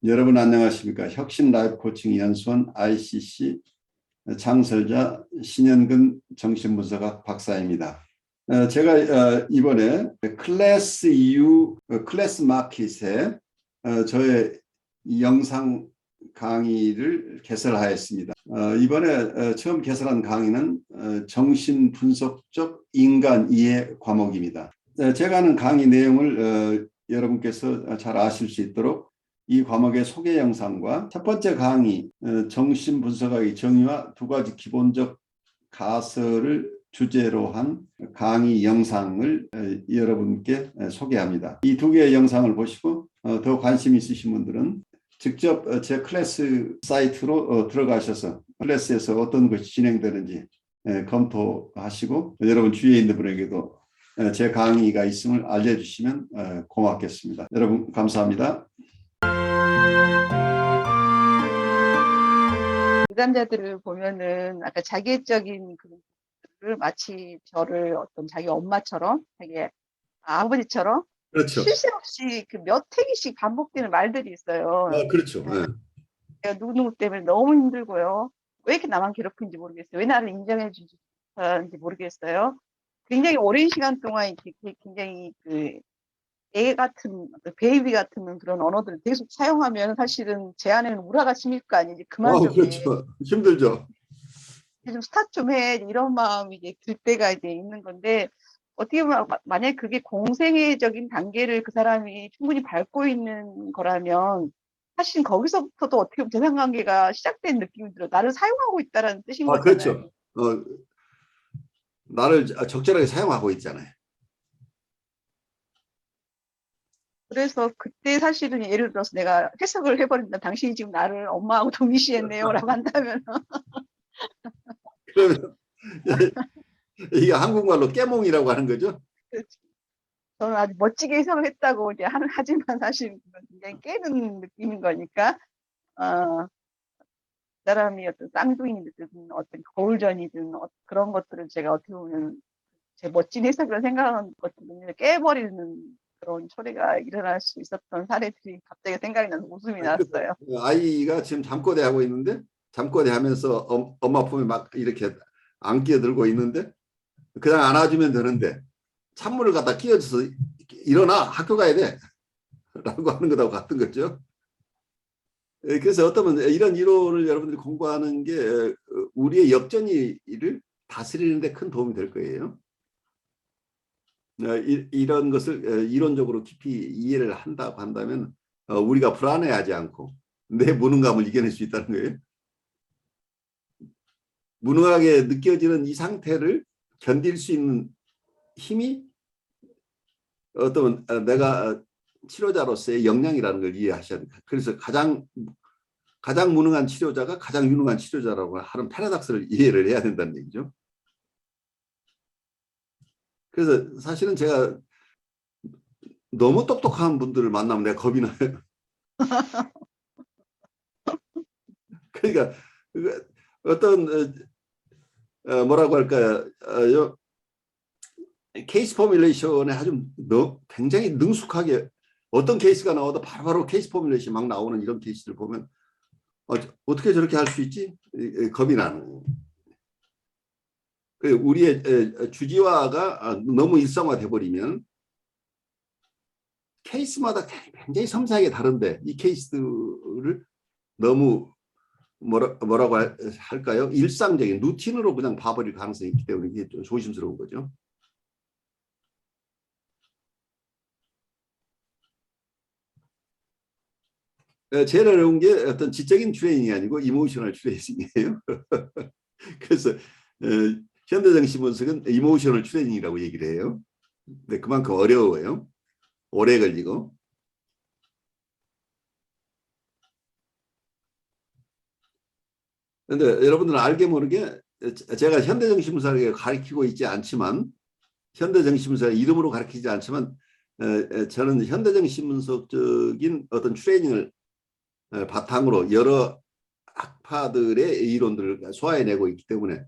여러분 안녕하십니까? 혁신 라이프 코칭 연수원 ICC 창설자 신현근 정신분석학 박사입니다. 제가 이번에 클래스 EU 클래스 마켓에 저의 영상 강의를 개설하였습니다. 이번에 처음 개설한 강의는 정신분석적 인간 이해 과목입니다. 제가 하는 강의 내용을 여러분께서 잘 아실 수 있도록 이 과목의 소개 영상과 첫 번째 강의 정신분석학의 정의와 두 가지 기본적 가설을 주제로 한 강의 영상을 여러분께 소개합니다. 이 두 개의 영상을 보시고 더 관심 있으신 분들은 직접 제 클래스 사이트로 들어가셔서 클래스에서 어떤 것이 진행되는지 검토하시고 여러분 주위에 있는 분에게도 제 강의가 있음을 알려주시면 고맙겠습니다. 여러분 감사합니다. 내담자들을 보면은 아까 자기애적인 그를 마치 저를 어떤 자기 엄마처럼, 자기 아버지처럼 그렇죠. 쉴 새 없이 그 몇 회기씩 반복되는 말들이 있어요. 그렇죠. 네. 내가 누구누구 때문에 너무 힘들고요. 왜 이렇게 나만 괴롭히는지 모르겠어요. 왜 나를 인정해 주지 못하는지 모르겠어요. 굉장히 오랜 시간 동안 이렇게 굉장히 애 같은, 베이비 같은 그런 언어들을 계속 사용하면 사실은 제 안에는 우라가 심일 거 아니에요. 그만 좀 해. 그렇죠. 힘들죠. 좀 스타트 좀 해. 이런 마음이 이제 들 때가 이제 있는 건데, 어떻게 보면 만약에 그게 공생애적인 단계를 그 사람이 충분히 밟고 있는 거라면 사실 거기서부터도 어떻게 보면 대상관계가 시작된 느낌이 들어요. 나를 사용하고 있다는 뜻인 거잖아요. 그렇죠. 나를 적절하게 사용하고 있잖아요. 그래서 그때 사실은 예를 들어서 내가 해석을 해버린다. 당신이 지금 나를 엄마하고 동일시했네요. 라고 한다면. 그러면 이게 한국말로 깨몽이라고 하는 거죠. 저는 아주 멋지게 해석을 했다고 이제 하지만 사실 굉장히 깨는 느낌인 거니까, 사람이 어떤 쌍둥이든 어떤 거울전이든 그런 것들을 제가 어떻게 보면 제 멋진 해석을 생각하는 것들을 깨버리는 그런 처리가 일어날 수 있었던 사례들이 갑자기 생각이 나서 웃음이 났어요. 아이가 지금 잠꼬대 하고 있는데 잠꼬대 하면서 엄마 품에 막 이렇게 안 끼어들고 있는데 그냥 안아주면 되는데 찬물을 갖다 끼워줘서 일어나 학교 가야 돼 라고 하는 것하고 같은 거죠. 그래서 어쩌면 이런 이론을 여러분들이 공부하는 게 우리의 역전이를 다스리는 데 큰 도움이 될 거예요. 이런 것을 이론적으로 깊이 이해를 한다고 한다면 우리가 불안해하지 않고 내 무능감을 이겨낼 수 있다는 거예요. 무능하게 느껴지는 이 상태를 견딜 수 있는 힘이 어떤 내가 치료자로서의 역량이라는 걸 이해하셔야 됩니다. 그래서 가장 무능한 치료자가 가장 유능한 치료자라고 하는 패러독스를 이해를 해야 된다는 얘기죠. 그래서 사실은 제가 너무 똑똑한 분들을 만나면 내가 겁이 나요. 그러니까 어떤 뭐라고 할까요? 케이스 포뮬레이션에 아주 굉장히 능숙하게 어떤 케이스가 나와도 바로 케이스 포뮬레이션 막 나오는 이런 케이스를 보면 어떻게 저렇게 할 수 있지? 겁이 나는. 우리의 주지화가 너무 일상화돼 버리면 케이스마다 굉장히 섬세하게 다른데 이 케이스를 너무 뭐라고 할까요? 일상적인 루틴으로 그냥 봐버릴 가능성이 있기 때문에 이게 좀 조심스러운 거죠. 제일 어려운 게 어떤 지적인 트레이닝이 아니고 이모셔널 트레이닝이에요. 그래서 현대정신 분석은 이모셔널 트레이닝이라고 얘기를 해요. 근데 그만큼 어려워요. 오래 걸리고. 그런데 여러분들은 알게 모르게 제가 현대정신분석을 가르치고 있지 않지만 현대정신분석 이름으로 가르치지 않지만 저는 현대정신분석적인 어떤 트레이닝을 바탕으로 여러 학파들의 이론들을 소화해내고 있기 때문에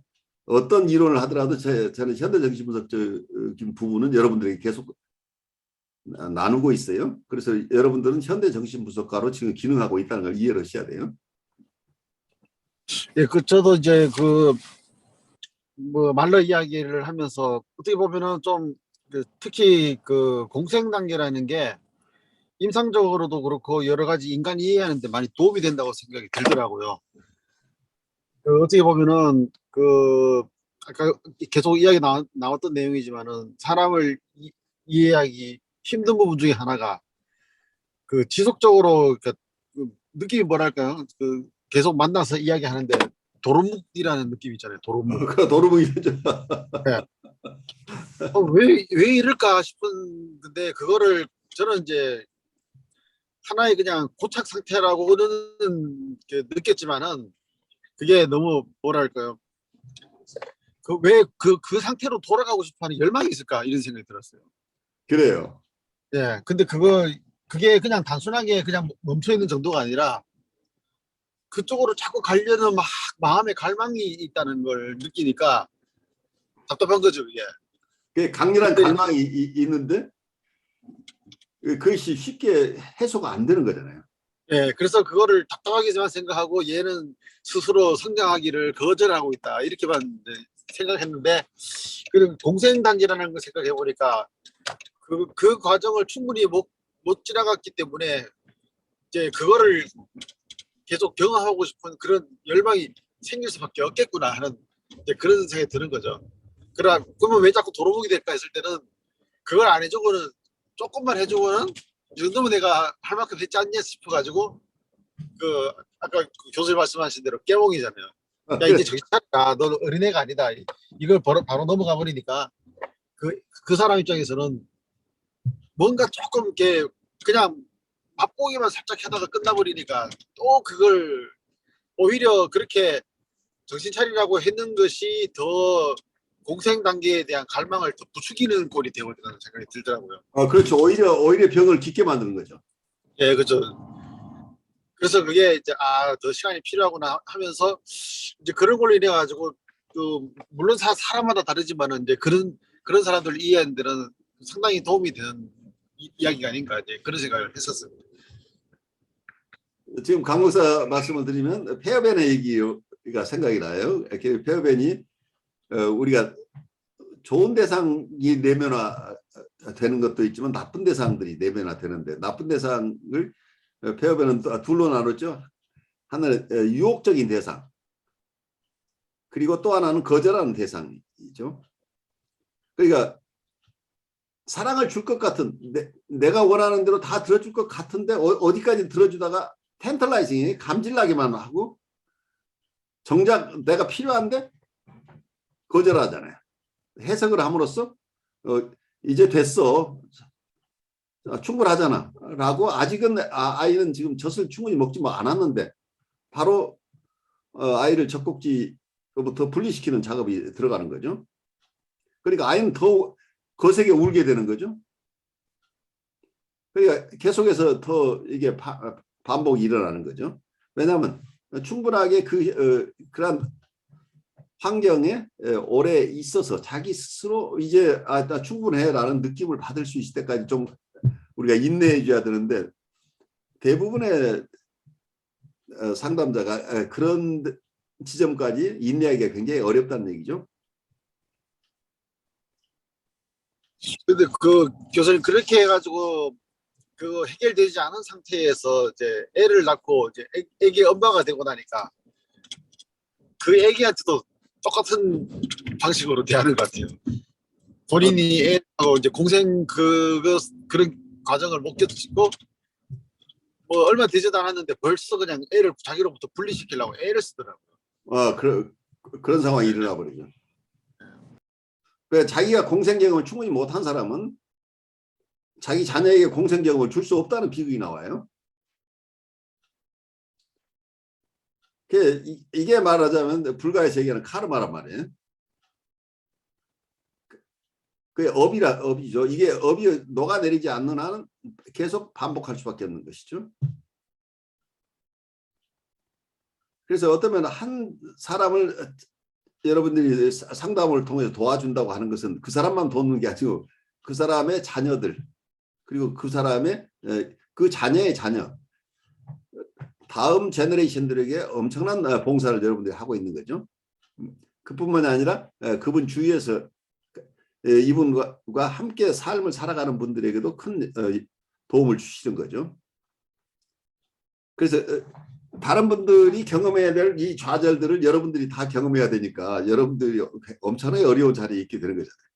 어떤 이론을 하더라도 저는 현대정신분석적인 부분은 여러분들에게 계속 나누고 있어요. 그래서 여러분들은 현대정신분석가로 지금 기능하고 있다는 걸 이해를 하셔야 돼요. 예, 저도 이제 뭐 말러 이야기를 하면서 어떻게 보면은 좀 특히 공생 단계라는 게 임상적으로도 그렇고 여러 가지 인간 이해하는 데 많이 도움이 된다고 생각이 들더라고요. 어떻게 보면은 아까 계속 이야기 나왔던 내용이지만은 사람을 이해하기 힘든 부분 중에 하나가 지속적으로 느낌이 뭐랄까요? 계속 만나서 이야기하는데 도루묵이라는 느낌 있잖아요. 도루묵. 그 도루묵이죠. 네. 왜 이럴까 싶은데 그거를 저는 이제 하나의 그냥 고착 상태라고는 느꼈지만은 그게 너무 뭐랄까요? 왜 그 상태로 돌아가고 싶어하는 열망이 있을까 이런 생각이 들었어요. 그래요. 예, 근데 그게 그냥 단순하게 그냥 멈춰 있는 정도가 아니라 그쪽으로 자꾸 가려는 막 마음의 갈망이 있다는 걸 느끼니까 답답한 거죠, 이게. 그 강렬한 근데 갈망이 있는데 그것이 쉽게 해소가 안 되는 거잖아요. 예, 그래서 그거를 답답하게만 생각하고 얘는 스스로 성장하기를 거절하고 있다 이렇게만 생각했는데 공생 단계라는 걸 생각해 보니까 그 과정을 충분히 못 지나갔기 때문에 이제 그거를 계속 경험하고 싶은 그런 열망이 생길 수밖에 없겠구나 하는 이제 그런 생각이 드는 거죠. 그러면 왜 자꾸 도루묵이 될까 했을 때는 그걸 안 해주고는 조금만 해주고는 이 정도면 내가 할 만큼 했지 않냐 싶어가지고 아까 교수님 말씀하신 대로 깨몽이잖아요. 야 이제 정신 차리라. 너 어린애가 아니다. 이걸 바로 넘어가 버리니까 그 사람 입장에서는 뭔가 조금 이렇게 그냥 맛보기만 살짝 하다가 끝나버리니까 또 그걸 오히려 그렇게 정신 차리라고 했는 것이 더 공생 단계에 대한 갈망을 더 부추기는 꼴이 되어버린다는 생각이 들더라고요. 그렇죠. 오히려 병을 깊게 만드는 거죠. 예, 그렇죠. 그래서 그게 이제 더 시간이 필요하구나 하면서 이제 그런 걸로 인해 가지고 물론 사람마다 다르지만은 이제 그런 사람들을 이해하는 데는 상당히 도움이 되는 이야기가 아닌가 이제 그런 생각을 했었습니다. 지금 강 목사 말씀을 드리면 페어벤의 얘기가 생각이 나요. 페어벤이 우리가 좋은 대상이 내면화되는 것도 있지만 나쁜 대상들이 내면화되는데 나쁜 대상을 페어벤은 둘로 나눴죠. 하나는 유혹적인 대상 그리고 또 하나는 거절하는 대상이죠. 그러니까 사랑을 줄 것 같은 내가 원하는 대로 다 들어줄 것 같은데 어디까지 들어주다가 텐탈라이징이 감질나기만 하고 정작 내가 필요한데 거절하잖아요. 해석을 함으로써 이제 됐어. 충분하잖아. 라고 아직은 아이는 지금 젖을 충분히 먹지 않았는데 바로 아이를 젖꼭지로부터 분리시키는 작업이 들어가는 거죠. 그러니까 아이는 더 거세게 울게 되는 거죠. 그러니까 계속해서 더 이게 반복이 일어나는 거죠. 왜냐하면 충분하게 그런 환경에 오래 있어서 자기 스스로 이제 나 충분해라는 느낌을 받을 수 있을 때까지 좀 우리가 인내해 줘야 되는데 대부분의 상담자가 그런 지점까지 인내하기가 굉장히 어렵다는 얘기죠. 근데 교수님 그렇게 해가지고 해결되지 않은 상태에서 이제 애를 낳고 이제 애기 엄마가 되고 나니까 그 애기한테도 똑같은 방식으로 대하는 것 같아요. 본인이 애하고 이제 공생 그런 과정을 못 겪고 뭐 얼마 되지도 않았는데 벌써 그냥 애를 자기로부터 분리시키려고 애를 쓰더라고요. 그런 상황이 일어나 버리죠. 자기가 공생 경험을 충분히 못한 사람은 자기 자녀에게 공생 경험을 줄 수 없다는 비극이 나와요. 이게 말하자면 불가에서 얘기하는 카르마란 말이에요. 그게 업이죠. 이게 업이 녹아내리지 않는 한은 계속 반복할 수밖에 없는 것이죠. 그래서 어쩌면 한 사람을 여러분들이 상담을 통해서 도와준다고 하는 것은 그 사람만 돕는 게 아니고 그 사람의 자녀들 그리고 그 사람의 그 자녀의 자녀, 다음 제너레이션들에게 엄청난 봉사를 여러분들이 하고 있는 거죠. 그뿐만이 아니라 그분 주위에서 이분과 함께 삶을 살아가는 분들에게도 큰 도움을 주시는 거죠. 그래서 다른 분들이 경험해야 될 이 좌절들을 여러분들이 다 경험해야 되니까 여러분들이 엄청나게 어려운 자리에 있게 되는 거잖아요.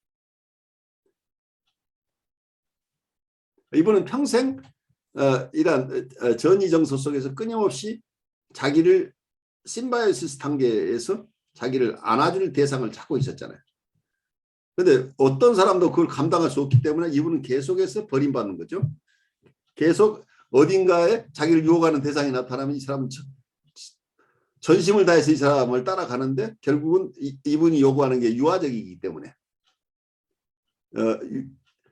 이분은 평생 이러한 전이정서 속에서 끊임없이 자기를 심바이오시스 단계에서 자기를 안아줄 대상을 찾고 있었잖아요. 그런데 어떤 사람도 그걸 감당할 수 없기 때문에 이분은 계속해서 버림받는 거죠. 계속 어딘가에 자기를 유혹하는 대상이 나타나면 이 사람은 전심을 다해서 이 사람을 따라가는데 결국은 이분이 요구하는 게 유아적이기 때문에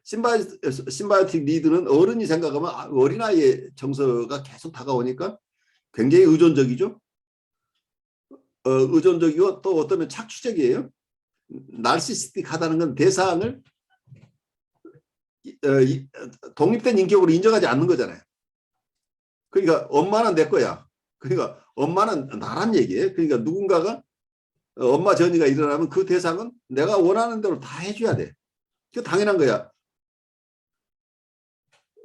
심바이오틱 리드는 어른이 생각하면 어린아이의 정서가 계속 다가오니까 굉장히 의존적이죠. 의존적이고 또 어쩌면 착취적이에요. 나르시스틱하다는 건 대상을 독립된 인격으로 인정하지 않는 거잖아요. 그러니까 엄마는 내 거야. 그러니까 엄마는 나란 얘기예요. 그러니까 누군가가 엄마 전이가 일어나면 그 대상은 내가 원하는 대로 다 해줘야 돼. 그게 당연한 거야.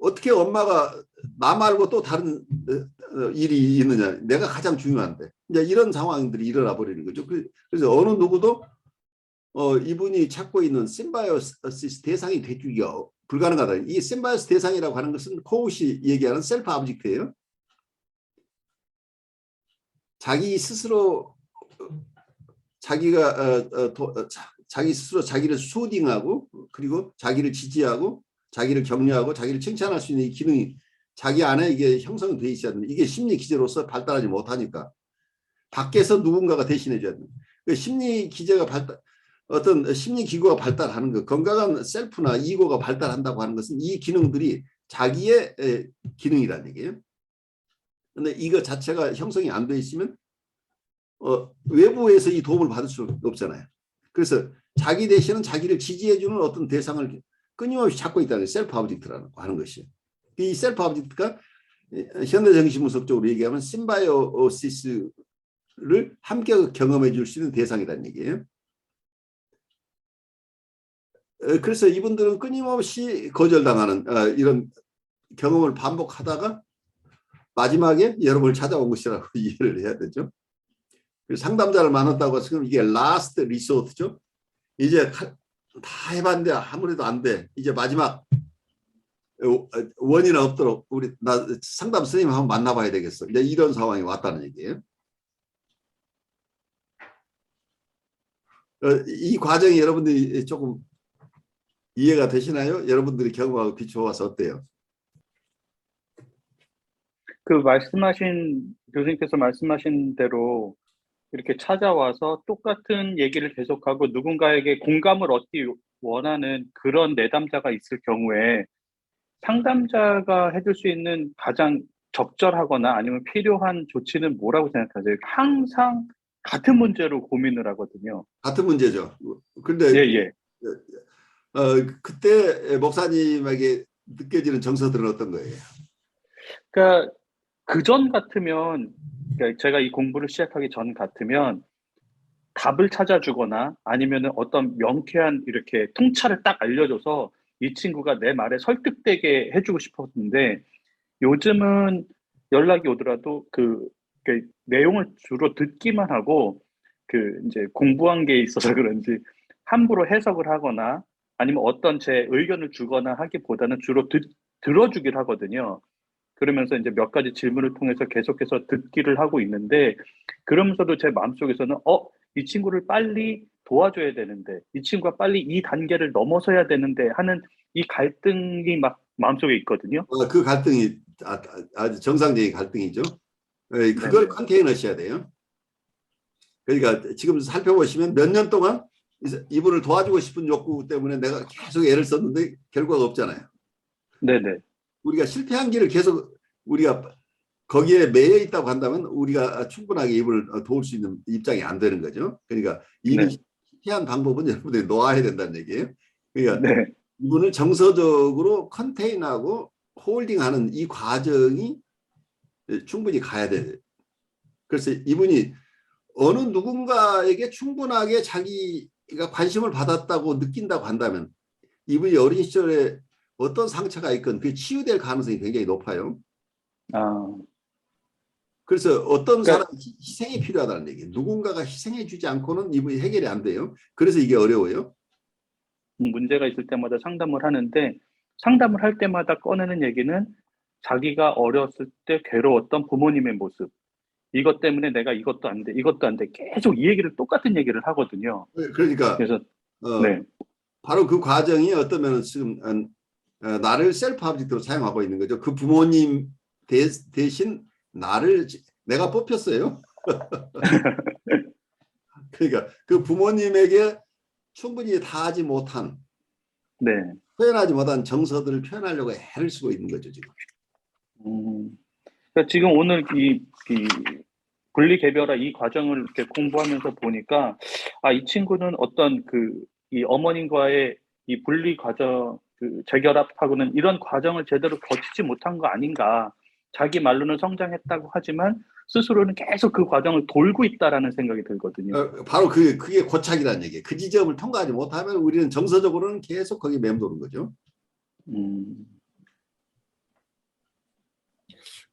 어떻게 엄마가 나 말고 또 다른 일이 있느냐. 내가 가장 중요한데. 이제 이런 상황들이 일어나 버리는 거죠. 그래서 어느 누구도 이분이 찾고 있는 심바이오시스 대상이 되기가 불가능하다. 이 심바이오시스 대상이라고 하는 것은 코웃이 얘기하는 셀프 오브젝트예요. 자기 스스로 자기 스스로 자기를 수딩하고 그리고 자기를 지지하고 자기를 격려하고 자기를 칭찬할 수 있는 이 기능이 자기 안에 이게 형성이 돼 있어야 됩니다. 이게 심리 기제로서 발달하지 못하니까 밖에서 누군가가 대신해 줘야 됩니다. 심리 기제가 어떤 심리 기구가 발달하는 것, 건강한 셀프나 이고가 발달한다고 하는 것은 이 기능들이 자기의 기능이라는 얘기예요. 그런데 이거 자체가 형성이 안 돼 있으면 외부에서 이 도움을 받을 수 없잖아요. 그래서 자기 대신은 자기를 지지해주는 어떤 대상을 끊임없이 찾고 있다는 셀프 오브젝트라고 하는 것이에요. 이 셀프 오브젝트가 현대정신분석적으로 얘기하면 심바이오시스를 함께 경험해 줄 수 있는 대상이라는 얘기예요. 그래서 이분들은 끊임없이 거절당하는 이런 경험을 반복하다가 마지막에 여러분을 찾아온 것이라고 이해를 해야 되죠. 상담자를 만났다고 해서 이게 라스트 리소트죠. 이제 다 해봤는데 아무래도 안 돼. 이제 마지막 원인은 없도록 나 상담 선생님 한번 만나봐야 되겠어. 이제 이런 상황이 왔다는 얘기예요. 이 과정이 여러분들이 조금 이해가 되시나요? 여러분들이 경험하고 비춰봐서 어때요? 교수님께서 말씀하신 대로 이렇게 찾아와서 똑같은 얘기를 계속하고 누군가에게 공감을 얻기 원하는 그런 내담자가 있을 경우에 상담자가 해줄 수 있는 가장 적절하거나 아니면 필요한 조치는 뭐라고 생각하세요? 항상 같은 문제로 고민을 하거든요. 같은 문제죠. 근데 예. 그때 목사님에게 느껴지는 정서들은 어떤 거예요? 그러니까 그전 같으면, 그러니까 제가 이 공부를 시작하기 전 같으면 답을 찾아주거나 아니면은 어떤 명쾌한 이렇게 통찰을 딱 알려줘서 이 친구가 내 말에 설득되게 해주고 싶었는데 요즘은 연락이 오더라도 그 내용을 주로 듣기만 하고 이제 공부한 게 있어서 그런지 함부로 해석을 하거나 아니면 어떤 제 의견을 주거나 하기보다는 주로 들어주기를 하거든요. 그러면서 이제 몇 가지 질문을 통해서 계속해서 듣기를 하고 있는데 그러면서도 제 마음속에서는 이 친구를 빨리 도와줘야 되는데 이 친구가 빨리 이 단계를 넘어서야 되는데 하는 이 갈등이 막 마음속에 있거든요. 그 갈등이 아주 정상적인 갈등이죠. 그걸 컨테이너셔야 돼요. 그러니까 지금 살펴보시면 몇 년 동안 이분을 도와주고 싶은 욕구 때문에 내가 계속 애를 썼는데 결과가 없잖아요. 네네. 우리가 실패한 길을 계속 우리가 거기에 매여 있다고 한다면 우리가 충분하게 이분을 도울 수 있는 입장이 안 되는 거죠. 그러니까 이미 실패한 방법은 여러분들이 놓아야 된다는 얘기예요. 그러니까 네. 이분을 정서적으로 컨테인하고 홀딩하는 이 과정이 충분히 가야 돼요. 그래서 이분이 어느 누군가에게 충분하게 자기가 관심을 받았다고 느낀다고 한다면 이분이 어린 시절에 어떤 상처가 있건 그게 치유될 가능성이 굉장히 높아요. 아, 그래서 어떤 그러니까 사람이 희생이 필요하다는 얘기예요. 누군가가 희생해 주지 않고는 이분이 해결이 안 돼요. 그래서 이게 어려워요. 문제가 있을 때마다 상담을 하는데 상담을 할 때마다 꺼내는 얘기는 자기가 어렸을 때 괴로웠던 부모님의 모습. 이것 때문에 내가 이것도 안 돼, 이것도 안 돼. 계속 이 얘기를 똑같은 얘기를 하거든요. 그러니까 그래서 어, 네. 바로 그 과정이 어떠면 지금 나를 셀프 오브젝트로 사용하고 있는 거죠. 그 부모님 대신 나를 내가 뽑혔어요. 그러니까 그 부모님에게 충분히 다하지 못한 네. 표현하지 못한 정서들을 표현하려고 애를 쓰고 있는 거죠 지금. 그러니까 지금 오늘 이 분리개별화 이 과정을 이렇게 공부하면서 보니까 아, 이 친구는 어떤 이 어머님과의 이 분리 과정, 재결합하고는 이런 과정을 제대로 거치지 못한 거 아닌가. 자기 말로는 성장했다고 하지만 스스로는 계속 그 과정을 돌고 있다라는 생각이 들거든요. 바로 그게 고착이라는 얘기예요. 그 지점을 통과하지 못하면 우리는 정서적으로는 계속 거기 맴도는 거죠. 음,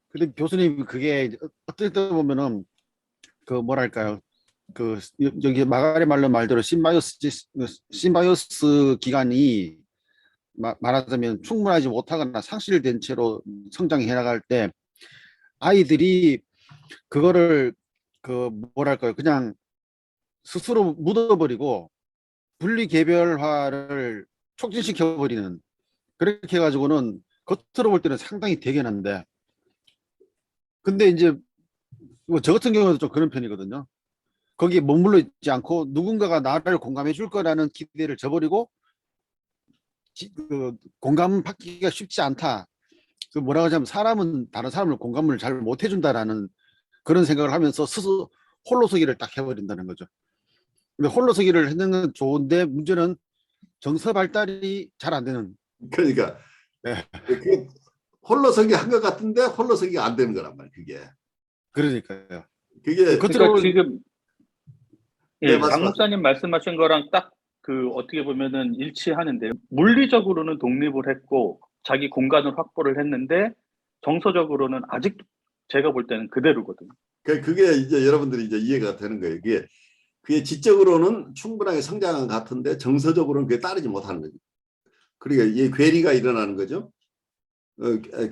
근데 교수님 그게 어떨 때 보면은 그 뭐랄까요? 그 여기 마가리 말대로 심바이오스 기간이 말하자면 충분하지 못하거나 상실된 채로 성장해 나갈 때 아이들이 그거를 그 뭐랄까요? 그냥 스스로 묻어버리고 분리개별화를 촉진시켜버리는 그렇게 해가지고는 겉으로 볼 때는 상당히 대견한데 근데 이제 뭐저 같은 경우도 좀 그런 편이거든요. 거기에 머물러 있지 않고 누군가가 나를 공감해 줄 거라는 기대를 저버리고 공감받기가 쉽지 않다. 그 뭐라고 하자면 사람은 다른 사람을 공감을 잘 못 해준다라는 그런 생각을 하면서 스스로 홀로서기를 딱 해버린다는 거죠. 근데 홀로서기를 했는 건 좋은데 문제는 정서 발달이 잘 안 되는. 그러니까 네. 그 홀로서기 한 것 같은데 홀로서기가 안 되는 거란 말이에요. 그러니까요. 그게 그러니까 지금 네, 강 목사님 말씀하신 거랑 딱 어떻게 보면은 일치하는데 물리적으로는 독립을 했고 자기 공간을 확보를 했는데 정서적으로는 아직 제가 볼 때는 그대로거든요. 그게 이제 여러분들이 이제 이해가 되는 거예요. 그게 지적으로는 충분하게 성장한 것 같은데 정서적으로는 그게 따르지 못하는 거죠. 그러니까 이 괴리가 일어나는 거죠.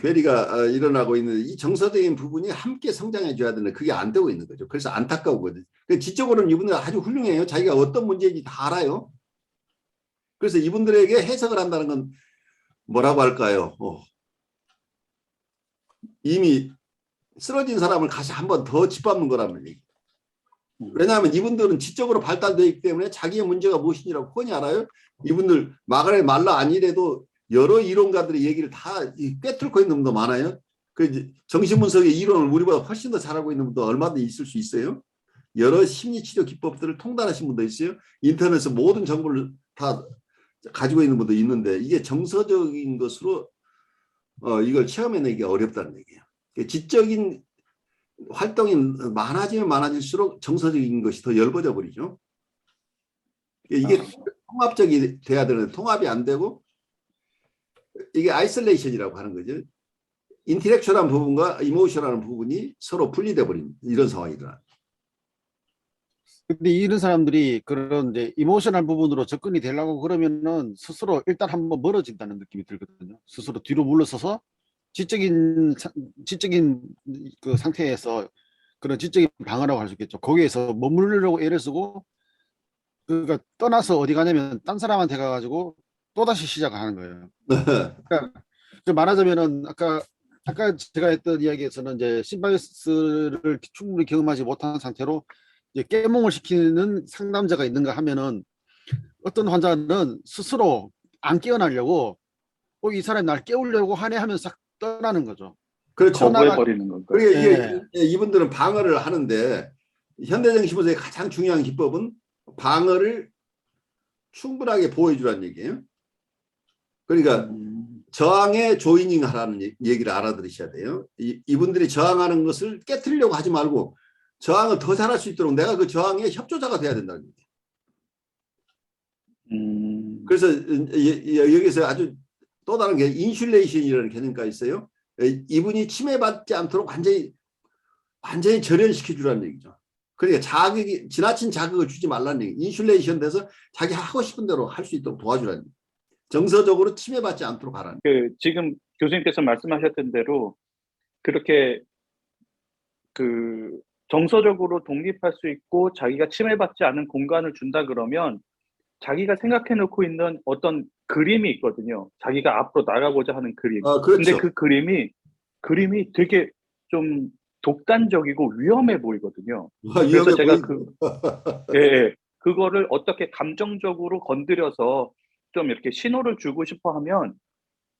괴리가 일어나고 있는 이 정서적인 부분이 함께 성장해 줘야 되는데 그게 안 되고 있는 거죠. 그래서 안타까우거든요. 지적으로는 이분들 아주 훌륭해요. 자기가 어떤 문제인지 다 알아요. 그래서 이분들에게 해석을 한다는 건 뭐라고 할까요? 이미 쓰러진 사람을 다시 한 번 더 짓밟는 거란 말이에요. 왜냐하면 이분들은 지적으로 발달되어 있기 때문에 자기의 문제가 무엇인지라고 뻔히 알아요. 이분들 마가렛 말라 아니래도 여러 이론가들의 얘기를 다 꿰뚫고 있는 분도 많아요. 그 정신분석의 이론을 우리보다 훨씬 더 잘 알고 있는 분도 얼마든지 있을 수 있어요. 여러 심리치료 기법들을 통달하신 분도 있어요. 인터넷에 모든 정보를 다 가지고 있는 분도 있는데 이게 정서적인 것으로 이걸 체험해내기 어렵다는 얘기예요. 지적인 활동이 많아지면 많아질수록 정서적인 것이 더 열버져 버리죠. 이게 통합적이 돼야 되는데 통합이 안 되고 이게 아이솔레이션이라고 하는 거죠. 인텔렉츄얼한 부분과 이모셔널한 부분이 서로 분리돼 버린 이런 상황이더라. 근데 이런 사람들이 그런 이제 이모셔널 부분으로 접근이 되려고 그러면은 스스로 일단 한번 멀어진다는 느낌이 들거든요. 스스로 뒤로 물러서서 지적인 그 상태에서 그런 지적인 방어라고 할 수 있겠죠. 거기에서 머무르려고 애를 쓰고 그러니까 떠나서 어디 가냐면 딴 사람한테 가가지고 또다시 시작하는 거예요. 그러니까 말하자면은 아까 제가 했던 이야기에서는 이제 심바이어스를 충분히 경험하지 못한 상태로 이제 깨몽을 시키는 상담자가 있는가 하면은 어떤 환자는 스스로 안 깨어나려고 이 사람이 날 깨우려고 하네 하면서 싹 떠나는 거죠. 그렇죠. 거부해버리는 건가요? 그러니까 네. 이분들은 방어를 하는데 현대정신분석의 가장 중요한 기법은 방어를 충분하게 보여주라는 얘기예요. 그러니까 저항에 조이닝 하라는 얘기를 알아들으셔야 돼요. 이분들이 저항하는 것을 깨트리려고 하지 말고 저항을 더 잘할 수 있도록 내가 그 저항의 협조자가 돼야 된다는 얘기예요. 그래서 여기서 아주 또 다른 게 인슐레이션이라는 개념가 있어요. 이분이 침해받지 않도록 완전히 절연시켜 주라는 얘기죠. 그러니까 지나친 자극을 주지 말라는 얘기. 인슐레이션 돼서 자기 하고 싶은 대로 할 수 있도록 도와주라는 얘기. 정서적으로 침해받지 않도록 하라는. 지금 교수님께서 말씀하셨던 대로 그렇게 정서적으로 독립할 수 있고 자기가 침해받지 않은 공간을 준다 그러면 자기가 생각해 놓고 있는 어떤 그림이 있거든요. 자기가 앞으로 나가고자 하는 그림. 그렇죠. 근데 그 그림이 되게 좀 독단적이고 위험해 보이거든요. 그래서 제가 그거를 어떻게 감정적으로 건드려서 좀 이렇게 신호를 주고 싶어 하면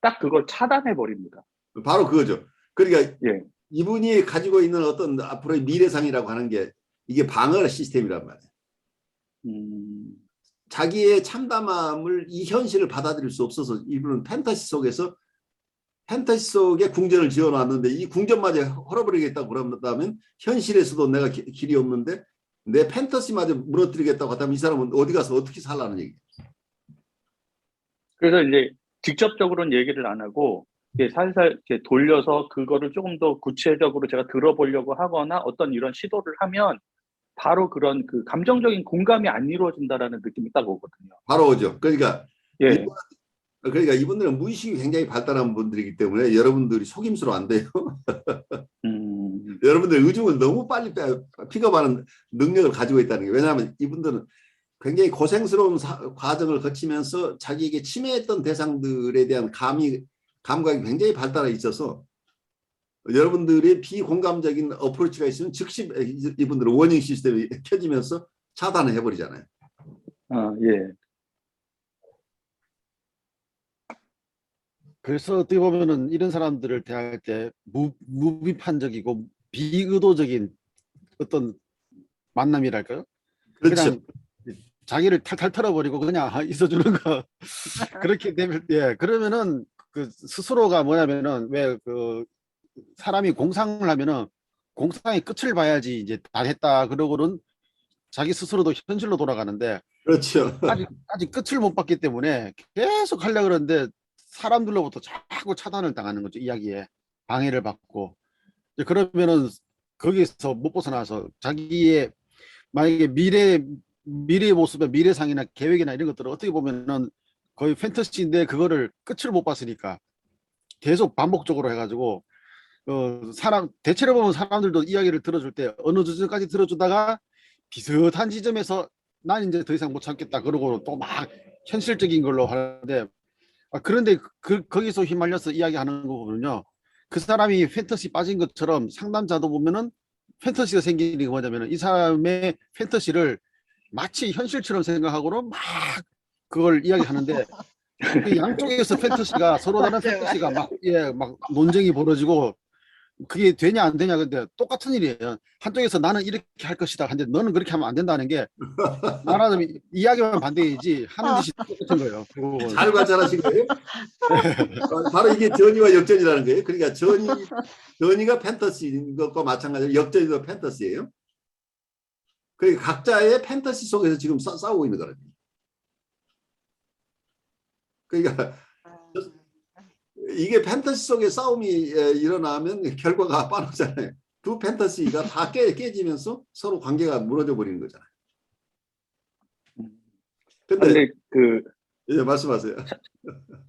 딱 그걸 차단해 버립니다. 바로 그거죠. 그러니까 예. 이분이 가지고 있는 어떤 앞으로의 미래상이라고 하는 게 이게 방어 시스템이란 말이에요. 자기의 참담함을 이 현실을 받아들일 수 없어서 이분은 판타지 속에 궁전을 지어놨는데 이 궁전마저 헐어버리겠다고 그런다면 현실에서도 내가 길이 없는데 내 판타지마저 무너뜨리겠다고 하다면 이 사람은 어디 가서 어떻게 살라는 얘기예요. 그래서 이제 직접적으로는 얘기를 안 하고 살살 이렇게 돌려서 그거를 조금 더 구체적으로 제가 들어보려고 하거나 어떤 이런 시도를 하면 바로 그런 그 감정적인 공감이 안 이루어진다라는 느낌이 딱 오거든요. 바로 오죠. 그러니까 예. 이분들은 무의식이 굉장히 발달한 분들이기 때문에 여러분들이 속임수로 안 돼요. 여러분들 의중을 너무 빨리 픽업하는 능력을 가지고 있다는 게, 왜냐하면 이분들은 굉장히 고생스러운 과정을 거치면서 자기에게 침해했던 대상들에 대한 감각이 굉장히 발달해 있어서 여러분들이 비공감적인 어프로치가 있으면 즉시 이분들은 워닝 시스템이 켜지면서 차단을 해버리잖아요. 예. 그래서 어떻게 보면은 이런 사람들을 대할 때 무비판적이고 비의도적인 어떤 만남이랄까요? 그렇죠. 그냥 자기를 탈탈 털어버리고 그냥 있어주는 거. 그렇게 되면, 예, 그러면은 그 스스로가 뭐냐면은 왜 그 사람이 공상을 하면은 공상의 끝을 봐야지 이제 다 했다 그러고는 자기 스스로도 현실로 돌아가는데, 그렇죠. 아직 끝을 못 봤기 때문에 계속 하려고 그러는데 사람들로부터 자꾸 차단을 당하는 거죠. 이야기에 방해를 받고. 이제 그러면은 거기서 못 벗어나서 자기의 만약에 미래의 모습의 미래상이나 계획이나 이런 것들을 어떻게 보면은 거의 판타지인데 그거를 끝을 못 봤으니까 계속 반복적으로 해가지고 대체로 보면 사람들도 이야기를 들어줄 때 어느 지점까지 들어주다가 비슷한 지점에서 난 이제 더 이상 못 참겠다 그러고 또 막 현실적인 걸로 하는데, 그런데 거기서 휘말려서 이야기하는 거 보면요, 그 사람이 판타지 빠진 것처럼 상담자도 보면은 판타지가 생기는 게 뭐냐면은 이 사람의 판타지를 마치 현실처럼 생각하고는 막 그걸 이야기하는데 그 양쪽에서 판타지가 서로 다른 판타지가 막 논쟁이 벌어지고 그게 되냐 안 되냐. 근데 똑같은 일이에요. 한쪽에서 나는 이렇게 할 것이다 하는데 너는 그렇게 하면 안 된다는 게 나라는 이야기만 반대이지 하는 짓이 똑같은 거예요. 잘 관찰하신 거예요? 바로 이게 전이와 역전이라는 거예요. 그러니까 전이가 판타지인 것과 마찬가지로 역전이도 판타지예요. 그러니까 각자의 판타지 속에서 지금 싸우고 있는 거라요. 그러니까 이게 판타지 속에 싸움이 일어나면 결과가 빠르잖아요. 두 판타지가 다 깨지면서 서로 관계가 무너져 버리는 거잖아요. 근데 예, 말씀하세요.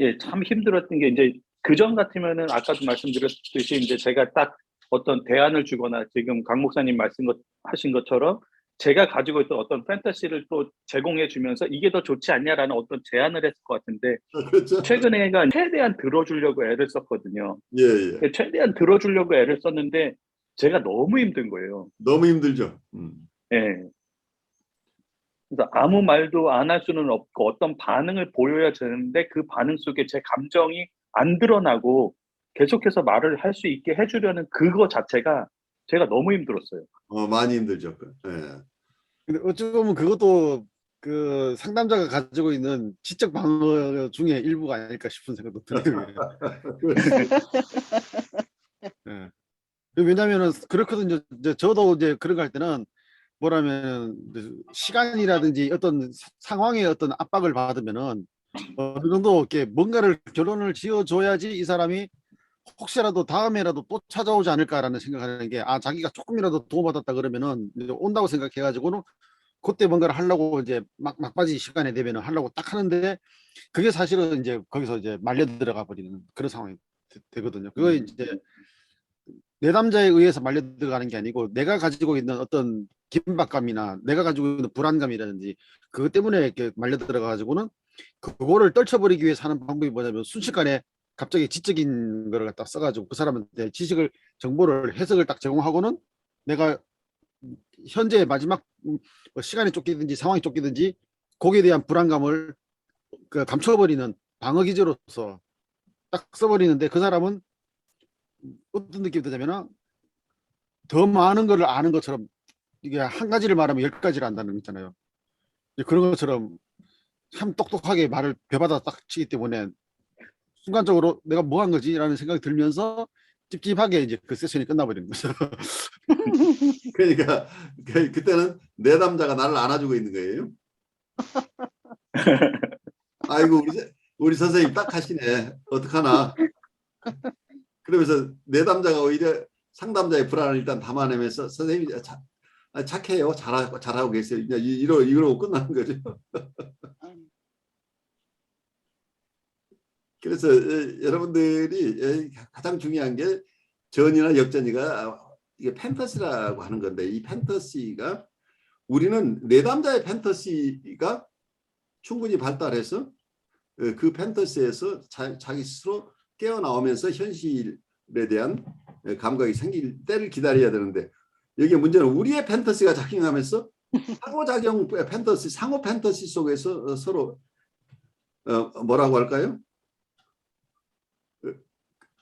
예, 참 힘들었던 게 이제 그전 같으면은 아까도 말씀드렸듯이 이제 제가 딱 어떤 대안을 주거나 지금 강 목사님 하신 것처럼 제가 가지고 있던 어떤 판타지를 또 제공해 주면서 이게 더 좋지 않냐라는 어떤 제안을 했을 것 같은데, 그렇죠. 최근에가 최대한 들어주려고 애를 썼거든요. 예. 최대한 들어주려고 애를 썼는데 제가 너무 힘든 거예요. 너무 힘들죠. 예. 그래서 아무 말도 안 할 수는 없고 어떤 반응을 보여야 되는데 그 반응 속에 제 감정이 안 드러나고 계속해서 말을 할 수 있게 해주려는 그거 자체가 제가 너무 힘들었어요. 많이 힘들죠. 예. 근데 어찌 보면 그것도 그 상담자가 가지고 있는 지적 방어 중에 일부가 아닐까 싶은 생각도 들어요. 예. 왜냐면은 그렇거든요. 이제 저도 이제 그런 거 할 때는 뭐라면 이제 시간이라든지 어떤 상황의 어떤 압박을 받으면은 어느 정도 이렇게 뭔가를 결론을 지어줘야지 이 사람이 혹시라도 다음에라도 또 찾아오지 않을까라는 생각하는 게, 아, 자기가 조금이라도 도움받았다 그러면은 이제 온다고 생각해가지고는 그때 뭔가를 하려고 이제 막바지 시간에 되면은 하려고 딱 하는데, 그게 사실은 이제 거기서 이제 말려 들어가 버리는 그런 상황이 되거든요. 그거 이제 내담자에 의해서 말려 들어가는 게 아니고 내가 가지고 있는 어떤 긴박감이나 내가 가지고 있는 불안감이라든지 그것 때문에 이렇게 말려 들어가 가지고는 그거를 떨쳐버리기 위해서 하는 방법이 뭐냐면, 순식간에 갑자기 지적인 거를 갖다 써가지고 그 사람한테 지식을, 정보를, 해석을 딱 제공하고는 내가 현재 마지막 뭐 시간이 쫓기든지 상황이 쫓기든지 거기에 대한 불안감을 그 감춰버리는 방어 기제로서 딱 써버리는데, 그 사람은 어떤 느낌이 드냐면 더 많은 거를 아는 것처럼, 이게 한 가지를 말하면 10가지를 안다는 거 있잖아요. 그런 것처럼 참 똑똑하게 말을 배받아 딱 치기 때문에 순간적으로 내가 뭐 한 거지? 라는 생각이 들면서 찝찝하게 이제 그 세션이 끝나버리는 거죠. 그러니까 그때는 내담자가 나를 안아주고 있는 거예요. 아이고 우리 선생님 딱 하시네. 어떡하나. 그러면서 내담자가 오히려 상담자의 불안을 일단 담아내면서 선생님이 착해요. 잘하고 계세요. 이러고 끝나는 거죠. 그래서 여러분들이 가장 중요한 게 전이나 역전이가 이게 판타지라고 하는 건데, 이 판타지가 우리는 내담자의 판타지가 충분히 발달해서 그 판타지에서 자기 스스로 깨어나오면서 현실에 대한 감각이 생길 때를 기다려야 되는데, 여기 문제는 우리의 판타지가 작용하면서 상호작용 판타지, 상호 판타지 속에서 서로 뭐라고 할까요?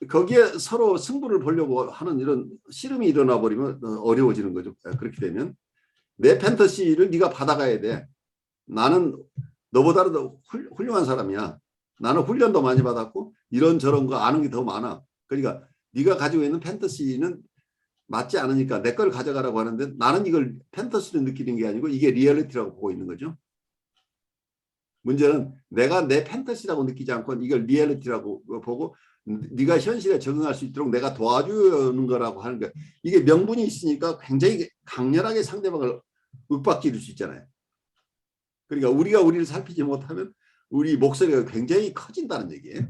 거기에 서로 승부를 보려고 하는 이런 씨름이 일어나 버리면 어려워지는 거죠. 그렇게 되면 내 판타지를 네가 받아가야 돼. 나는 너보다도 훌륭한 사람이야. 나는 훈련도 많이 받았고 이런저런 거 아는 게 더 많아. 그러니까 네가 가지고 있는 판타지는 맞지 않으니까 내 걸 가져가라고 하는데, 나는 이걸 판타지로 느끼는 게 아니고 이게 리얼리티라고 보고 있는 거죠. 문제는 내가 내 판타지라고 느끼지 않고 이걸 리얼리티라고 보고 네가 현실에 적응할 수 있도록 내가 도와주는 거라고 하는 거야. 이게 명분이 있으니까 굉장히 강렬하게 상대방을 윽박지를 수 있잖아요. 그러니까 우리가 우리를 살피지 못하면 우리 목소리가 굉장히 커진다는 얘기예요.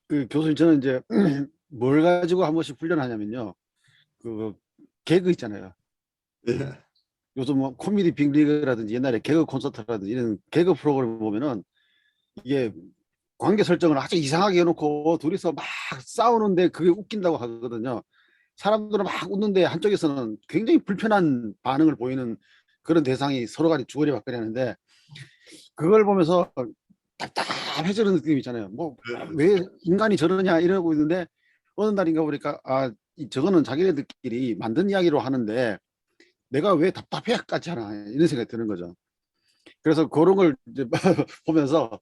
그 교수님, 저는 이제 뭘 가지고 한 번씩 훈련하냐면요, 그 개그 있잖아요. 예. 요즘 뭐 코미디 빅리그라든지 옛날에 개그 콘서트라든지 이런 개그 프로그램 보면은 이게 관계 설정을 아주 이상하게 해놓고 둘이서 막 싸우는데 그게 웃긴다고 하거든요. 사람들은 막 웃는데 한쪽에서는 굉장히 불편한 반응을 보이는 그런 대상이 서로 간에 주거리 받거리 하는데, 그걸 보면서 답답해지는 느낌이 있잖아요. 뭐 왜 인간이 저러냐 이러고 있는데, 어느 날인가 보니까 저거는 자기네들끼리 만든 이야기로 하는데 내가 왜 답답해까지 하나, 이런 생각이 드는 거죠. 그래서 그런 걸 이제 보면서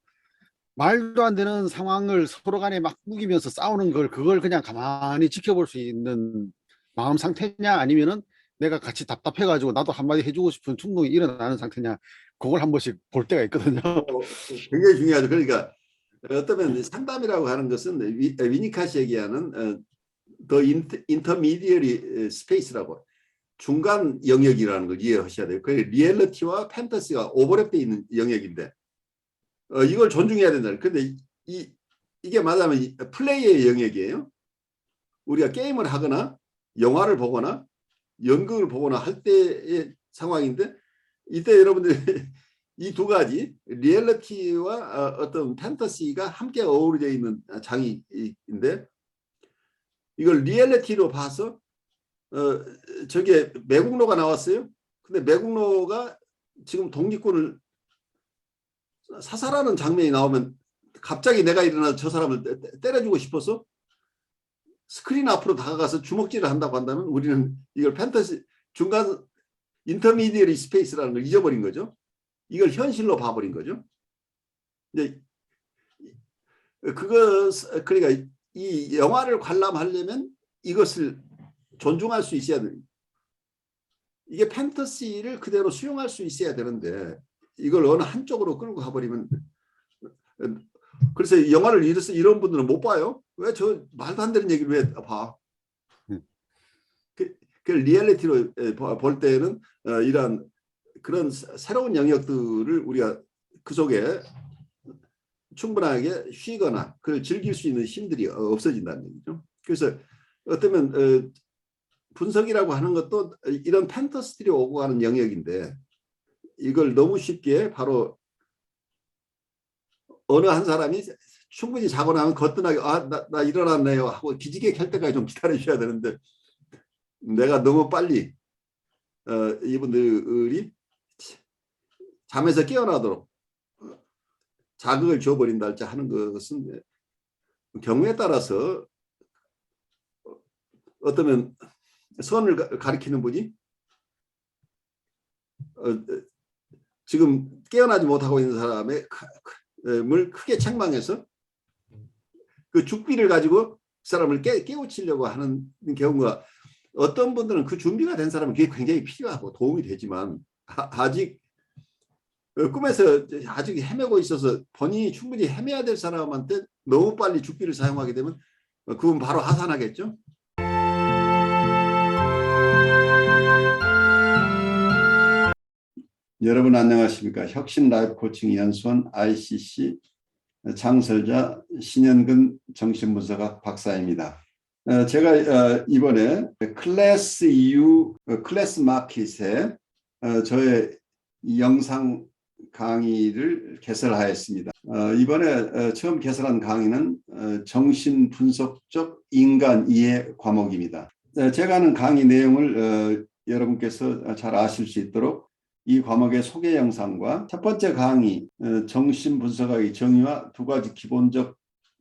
말도 안 되는 상황을 서로 간에 막 우기면서 싸우는 걸, 그걸 그냥 가만히 지켜볼 수 있는 마음 상태냐, 아니면은 내가 같이 답답해가지고 나도 한마디 해주고 싶은 충동이 일어나는 상태냐, 그걸 한 번씩 볼 때가 있거든요. 굉장히 중요하죠. 그러니까 어쩌면 상담이라고 하는 것은 위니카시 얘기하는 더 인터미디어리 스페이스라고, 중간 영역이라는 걸 이해하셔야 돼요. 그 리얼리티와 판타지가 오버랩되어 있는 영역인데 이걸 존중해야 된다. 근데 이게 말하자면 플레이의 영역이에요. 우리가 게임을 하거나 영화를 보거나 연극을 보거나 할 때의 상황인데, 이때 여러분들이 이 두 가지 리얼리티와 어떤 판타지가 함께 어우러져 있는 장이인데, 이걸 리얼리티로 봐서 저게 매국노가 나왔어요. 근데 매국노가 지금 독립군을 사살하는 장면이 나오면 갑자기 내가 일어나서 저 사람을 때려주고 싶어서 스크린 앞으로 다가가서 주먹질을 한다고 한다면 우리는 이걸 판타지 중간 인터미디어리 스페이스라는 걸 잊어버린 거죠. 이걸 현실로 봐버린 거죠. 이제 그러니까 이 영화를 관람하려면 이것을 존중할 수 있어야 됩니다. 이게 판타시를 그대로 수용할 수 있어야 되는데 이걸 어느 한쪽으로 끌고 가버리면, 그래서 영화를 이런 분들은 못 봐요. 왜 저 말도 안 되는 얘기를 왜 봐? 그 리얼리티로 볼 때는 이런 그런 새로운 영역들을 우리가 그 속에 충분하게 쉬거나 그걸 즐길 수 있는 힘들이 없어진다는 얘기죠. 그래서 어쩌면 분석이라고 하는 것도 이런 판타스들이 오고 가는 영역인데 이걸 너무 쉽게 바로 어느 한 사람이 충분히 자고 나면 거뜬하게 나 일어났네요 하고 기지개 켤 때까지 좀 기다려 주셔야 되는데, 내가 너무 빨리 이분들이 잠에서 깨어나도록 자극을 줘버린다 할지 하는 것은 경우에 따라서 어쩌면 선을 가리키는 분이 지금 깨어나지 못하고 있는 사람의 물 크게 책망해서 그 죽비를 가지고 그 사람을 깨우치려고 하는 경우가, 어떤 분들은 그 준비가 된 사람은 그게 굉장히 필요하고 도움이 되지만 아직 꿈에서 아직 헤매고 있어서 본인이 충분히 헤매야 될 사람한테 너무 빨리 죽비를 사용하게 되면 그건 바로 하산하겠죠. 여러분 안녕하십니까. 혁신 라이프 코칭 연수원 ICC 창설자 신현근 정신분석학 박사입니다. 제가 이번에 클래스 EU 클래스 마켓에 저의 영상 강의를 개설하였습니다. 이번에 처음 개설한 강의는 정신분석적 인간 이해 과목입니다. 제가 하는 강의 내용을 여러분께서 잘 아실 수 있도록 이 과목의 소개 영상과 첫 번째 강의 정신분석학의 정의와 두 가지 기본적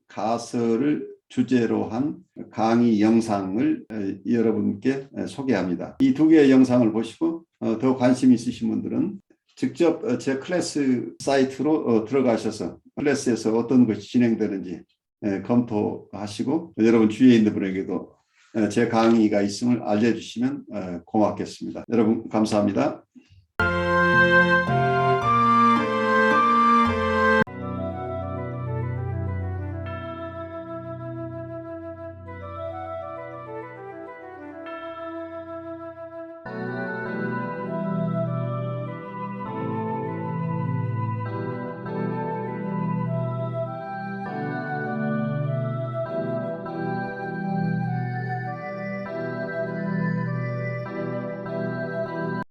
가설을 주제로 한 강의 영상을 여러분께 소개합니다. 이 두 개의 영상을 보시고 더 관심 있으신 분들은 직접 제 클래스 사이트로 들어가셔서 클래스에서 어떤 것이 진행되는지 검토하시고 여러분 주위에 있는 분에게도 제 강의가 있음을 알려주시면 고맙겠습니다. 여러분 감사합니다.